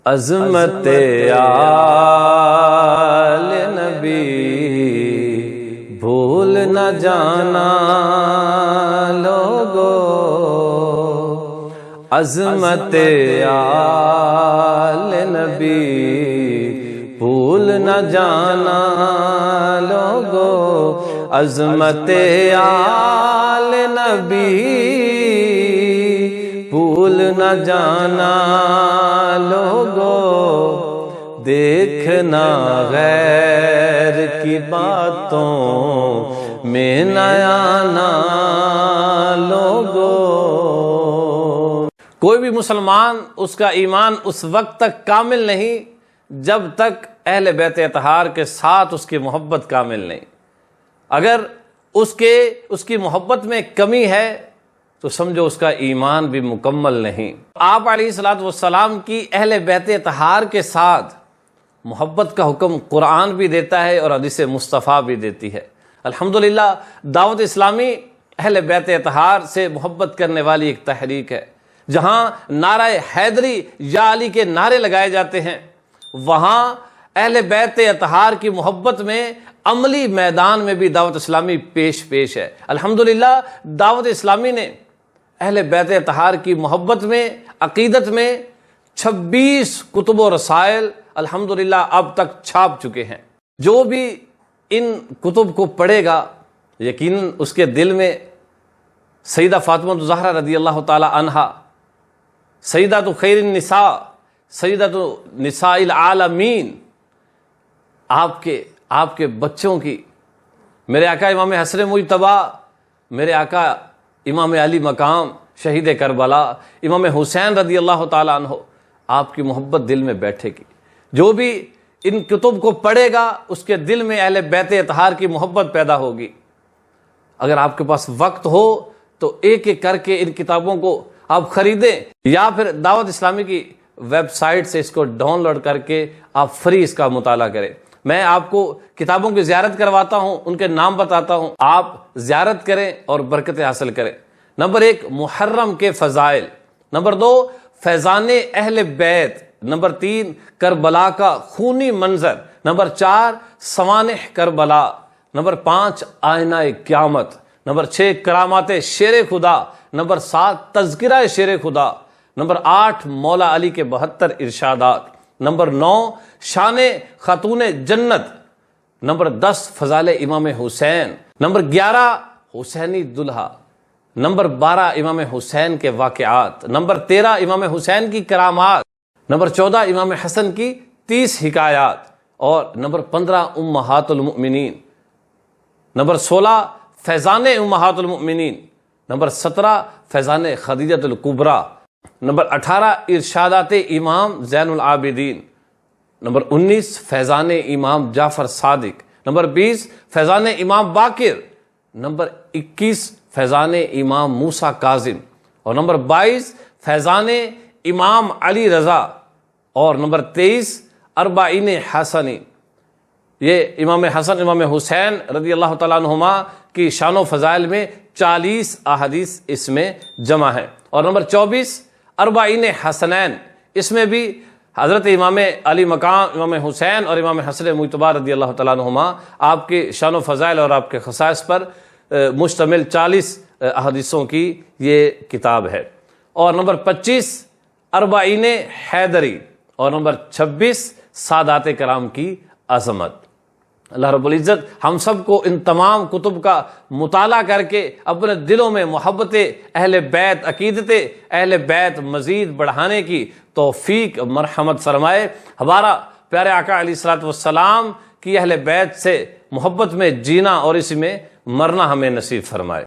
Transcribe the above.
عظمت آل نبی بھول نہ جانا لوگو، عظمت آل نبی بھول نہ جانا لوگو، عظمت آل نبی بھول نہ جانا لوگو، دیکھنا غیر کی باتوں میں نہ آنا لوگو۔ کوئی بھی مسلمان اس کا ایمان اس وقت تک کامل نہیں جب تک اہل بیت اطہار کے ساتھ اس کی محبت کامل نہیں۔ اگر اس کی محبت میں کمی ہے تو سمجھو اس کا ایمان بھی مکمل نہیں۔ آپ علیہ الصلوۃ والسلام کی اہل بیت اطہار کے ساتھ محبت کا حکم قرآن بھی دیتا ہے اور حدیث مصطفیٰ بھی دیتی ہے۔ الحمدللہ دعوت اسلامی اہل بیت اطہار سے محبت کرنے والی ایک تحریک ہے۔ جہاں نعرہ حیدری یا علی کے نعرے لگائے جاتے ہیں، وہاں اہل بیت اطہار کی محبت میں عملی میدان میں بھی دعوت اسلامی پیش ہے۔ الحمدللہ دعوت اسلامی نے اہل بیت اطہار کی محبت میں، عقیدت میں 26 کتب و رسائل الحمدللہ اب تک چھاپ چکے ہیں۔ جو بھی ان کتب کو پڑھے گا یقیناً اس کے دل میں سیدہ فاطمہ الزہرا رضی اللہ تعالی عنہا، سیدہ خیر النساء، سیدہ نساء العالمین، آپ کے بچوں کی، میرے آقا امام حسن مجتبیٰ، میرے آقا امام علی مقام شہید کربلا، امام حسین رضی اللہ تعالیٰ عنہ، آپ کی محبت دل میں بیٹھے گی۔ جو بھی ان کتب کو پڑھے گا اس کے دل میں اہل بیت اطہار کی محبت پیدا ہوگی۔ اگر آپ کے پاس وقت ہو تو ایک ایک کر کے ان کتابوں کو آپ خریدیں، یا پھر دعوت اسلامی کی ویب سائٹ سے اس کو ڈاؤن لوڈ کر کے آپ فری اس کا مطالعہ کریں۔ میں آپ کو کتابوں کی زیارت کرواتا ہوں، ان کے نام بتاتا ہوں، آپ زیارت کریں اور برکتیں حاصل کریں۔ نمبر 1 محرم کے فضائل، نمبر 2 فیضان اہل بیت، نمبر 3 کربلا کا خونی منظر، نمبر 4 سوانح کربلا، نمبر 5 آئینہ قیامت، نمبر 6 کرامات شیر خدا، نمبر 7 تذکرہ شیر خدا، نمبر 8 مولا علی کے 72 ارشادات، نمبر 9 شان خاتون جنت، نمبر 10 فضائل امام حسین، نمبر 11 حسینی دلہا، نمبر 12 امام حسین کے واقعات، نمبر 13 امام حسین کی کرامات، نمبر 14 امام حسن کی 30 حکایات، اور نمبر 15 امہات المؤمنین، نمبر 16 فیضان امہات المؤمنین، نمبر 17 فیضان خدیجۃ الکبریٰ، نمبر 18 ارشادات امام زین العابدین، نمبر 19 فیضان امام جعفر صادق، نمبر 20 فیضان امام باقر، نمبر 21 فیضان امام موسیٰ کاظم، اور نمبر 22 فیضان امام علی رضا، اور نمبر 23 اربعین حسنی۔ یہ امام حسن امام حسین رضی اللہ تعالیٰ عنہما کی شان و فضائل میں 40 احادیث اس میں جمع ہیں، اور نمبر 24 اربعین حسنین، اس میں بھی حضرت امام علی مقام امام حسین اور امام حسن مجتبیٰ رضی اللہ تعالیٰ عنہما آپ کے شان و فضائل اور آپ کے خصائص پر مشتمل 40 احادیثوں کی یہ کتاب ہے، اور نمبر 25 اربعین حیدری، اور نمبر 26 سادات کرام کی عظمت۔ اللہ رب العزت ہم سب کو ان تمام کتب کا مطالعہ کر کے اپنے دلوں میں محبت اہل بیت، عقیدت اہل بیت مزید بڑھانے کی توفیق مرحمت فرمائے۔ ہمارا پیارے آقا علیہ الصلوۃ والسلام کی اہل بیت سے محبت میں جینا اور اسی میں مرنا ہمیں نصیب فرمائے۔